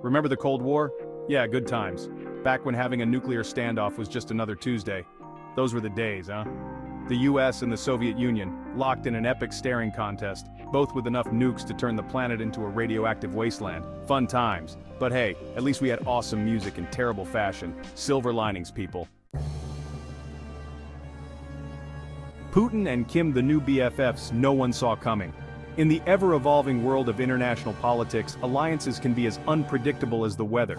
Remember the Cold War? Yeah, good times. Back when having a nuclear standoff was just another Tuesday. Those were the days, huh? The US and the Soviet Union, locked in an epic staring contest, both with enough nukes to turn the planet into a radioactive wasteland. Fun times. But hey, at least we had awesome music in terrible fashion. Silver linings, people. Putin and Kim, the new BFFs, no one saw coming. In the ever-evolving world of international politics, alliances can be as unpredictable as the weather.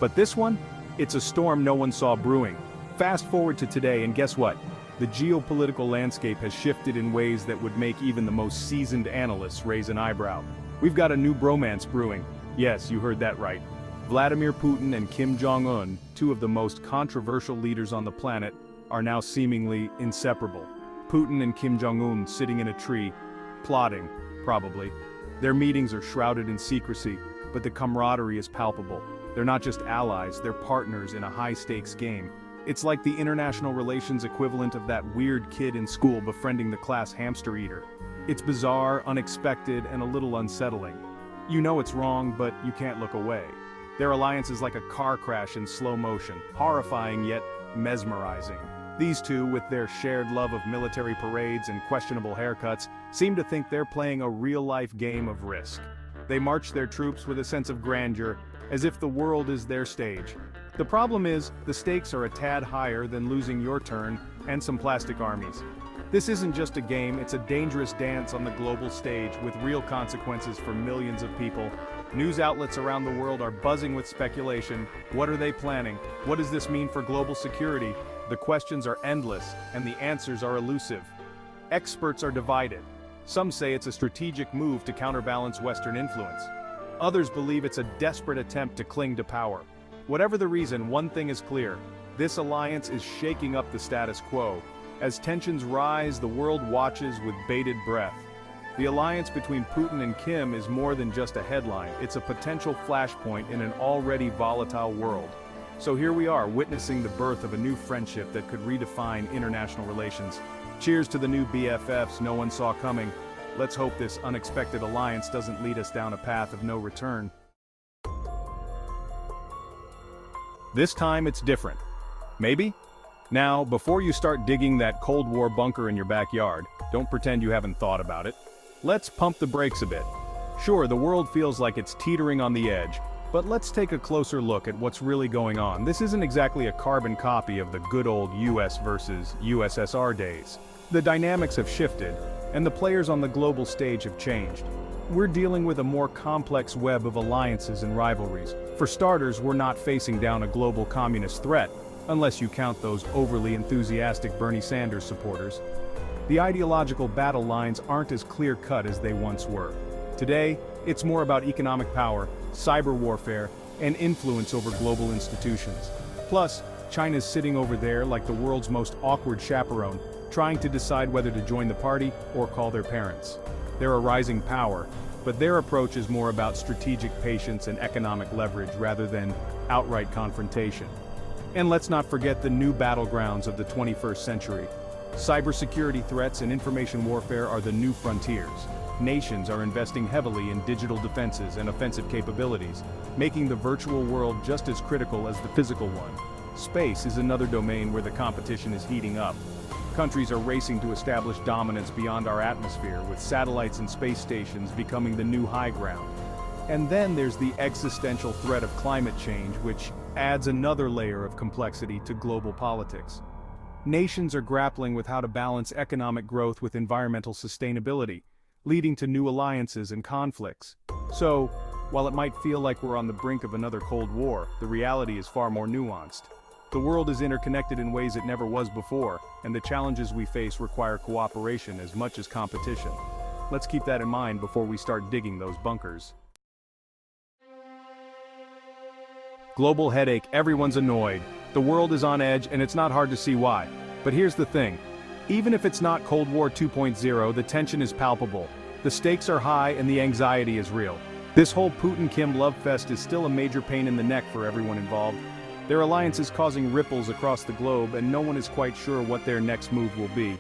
But this one? It's a storm no one saw brewing. Fast forward to today, and guess what? The geopolitical landscape has shifted in ways that would make even the most seasoned analysts raise an eyebrow. We've got a new bromance brewing. Yes, you heard that right. Vladimir Putin and Kim Jong Un, two of the most controversial leaders on the planet, are now seemingly inseparable. Putin and Kim Jong Un sitting in a tree, plotting, probably. Their meetings are shrouded in secrecy, but the camaraderie is palpable. They're not just allies, they're partners in a high-stakes game. It's like the international relations equivalent of that weird kid in school befriending the class hamster eater. It's bizarre, unexpected, and a little unsettling. You know it's wrong, but you can't look away. Their alliance is like a car crash in slow motion, horrifying yet mesmerizing. These two, with their shared love of military parades and questionable haircuts, seem to think they're playing a real-life game of Risk. They march their troops with a sense of grandeur, as if the world is their stage. The problem is, the stakes are a tad higher than losing your turn and some plastic armies. This isn't just a game, it's a dangerous dance on the global stage with real consequences for millions of people. News outlets around the world are buzzing with speculation. What are they planning? What does this mean for global security? The questions are endless, and the answers are elusive. Experts are divided. Some say it's a strategic move to counterbalance Western influence. Others believe it's a desperate attempt to cling to power. Whatever the reason, one thing is clear. This alliance is shaking up the status quo. As tensions rise, the world watches with bated breath. The alliance between Putin and Kim is more than just a headline, it's a potential flashpoint in an already volatile world. So here we are, witnessing the birth of a new friendship that could redefine international relations. Cheers to the new BFFs no one saw coming. Let's hope this unexpected alliance doesn't lead us down a path of no return. This time it's different. Maybe? Now, before you start digging that Cold War bunker in your backyard, don't pretend you haven't thought about it. Let's pump the brakes a bit. Sure, the world feels like it's teetering on the edge, but let's take a closer look at what's really going on. This isn't exactly a carbon copy of the good old US versus USSR days. The dynamics have shifted, and the players on the global stage have changed. We're dealing with a more complex web of alliances and rivalries. For starters, we're not facing down a global communist threat, unless you count those overly enthusiastic Bernie Sanders supporters. The ideological battle lines aren't as clear-cut as they once were. Today, it's more about economic power, cyber warfare, and influence over global institutions. Plus, China's sitting over there like the world's most awkward chaperone, trying to decide whether to join the party or call their parents. They're a rising power, but their approach is more about strategic patience and economic leverage rather than outright confrontation. And let's not forget the new battlegrounds of the 21st century. Cybersecurity threats and information warfare are the new frontiers. Nations are investing heavily in digital defenses and offensive capabilities, making the virtual world just as critical as the physical one. Space is another domain where the competition is heating up. Countries are racing to establish dominance beyond our atmosphere, with satellites and space stations becoming the new high ground. And then there's the existential threat of climate change, which adds another layer of complexity to global politics. Nations are grappling with how to balance economic growth with environmental sustainability, leading to new alliances and conflicts. So, while it might feel like we're on the brink of another Cold War, the reality is far more nuanced. The world is interconnected in ways it never was before, and the challenges we face require cooperation as much as competition. Let's keep that in mind before we start digging those bunkers. Global headache, everyone's annoyed. The world is on edge, and it's not hard to see why. But here's the thing. Even if it's not Cold War 2.0, the tension is palpable. The stakes are high and the anxiety is real. This whole Putin-Kim love fest is still a major pain in the neck for everyone involved. Their alliance is causing ripples across the globe, and no one is quite sure what their next move will be.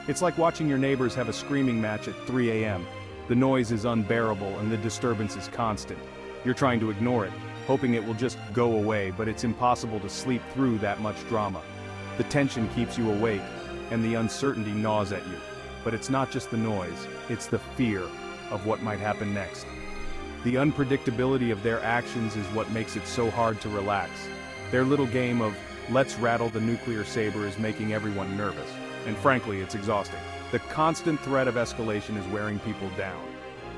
It's like watching your neighbors have a screaming match at 3 a.m. The noise is unbearable and the disturbance is constant. You're trying to ignore it, hoping it will just go away, but it's impossible to sleep through that much drama. The tension keeps you awake, and the uncertainty gnaws at you. But it's not just the noise, it's the fear of what might happen next. The unpredictability of their actions is what makes it so hard to relax. Their little game of, let's rattle the nuclear saber is making everyone nervous. And frankly, it's exhausting. The constant threat of escalation is wearing people down.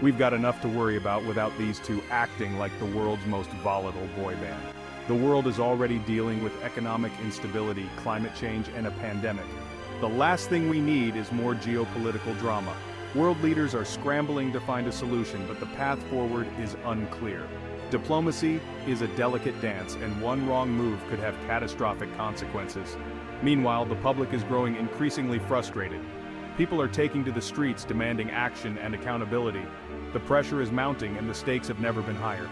We've got enough to worry about without these two acting like the world's most volatile boy band. The world is already dealing with economic instability, climate change, and a pandemic. The last thing we need is more geopolitical drama. World leaders are scrambling to find a solution, but the path forward is unclear. Diplomacy is a delicate dance, and one wrong move could have catastrophic consequences. Meanwhile, the public is growing increasingly frustrated. People are taking to the streets demanding action and accountability. The pressure is mounting and the stakes have never been higher.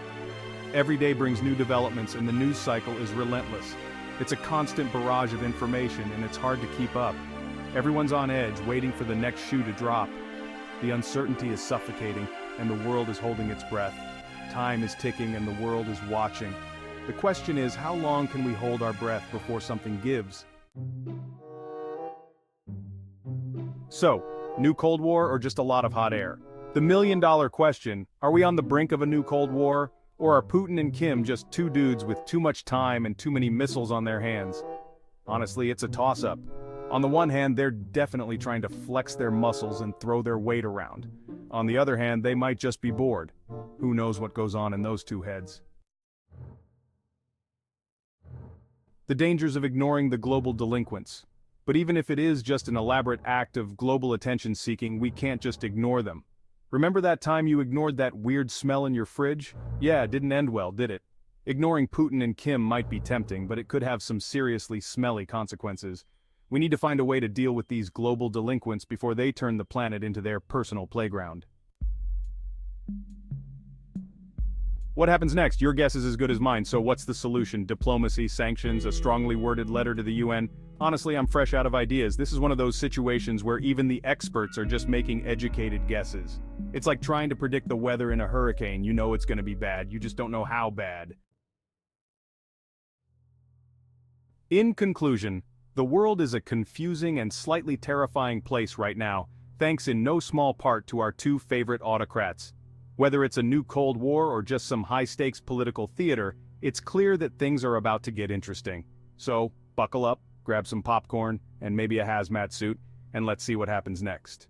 Every day brings new developments and the news cycle is relentless. It's a constant barrage of information and it's hard to keep up. Everyone's on edge, waiting for the next shoe to drop. The uncertainty is suffocating and the world is holding its breath. Time is ticking and the world is watching. The question is, how long can we hold our breath before something gives? So, new Cold War or just a lot of hot air? The million-dollar question, are we on the brink of a new Cold War? Or are Putin and Kim just two dudes with too much time and too many missiles on their hands? Honestly, it's a toss-up. On the one hand, they're definitely trying to flex their muscles and throw their weight around. On the other hand, they might just be bored. Who knows what goes on in those two heads? The dangers of ignoring the global delinquents. But even if it is just an elaborate act of global attention-seeking, we can't just ignore them. Remember that time you ignored that weird smell in your fridge? Yeah, it didn't end well, did it? Ignoring Putin and Kim might be tempting, but it could have some seriously smelly consequences. We need to find a way to deal with these global delinquents before they turn the planet into their personal playground. What happens next? Your guess is as good as mine, so what's the solution? Diplomacy, sanctions, a strongly worded letter to the UN? Honestly, I'm fresh out of ideas. This is one of those situations where even the experts are just making educated guesses. It's like trying to predict the weather in a hurricane. You know it's going to be bad, you just don't know how bad. In conclusion, the world is a confusing and slightly terrifying place right now, thanks in no small part to our two favorite autocrats. Whether it's a new Cold War or just some high-stakes political theater, it's clear that things are about to get interesting. So, buckle up, grab some popcorn, and maybe a hazmat suit, and let's see what happens next.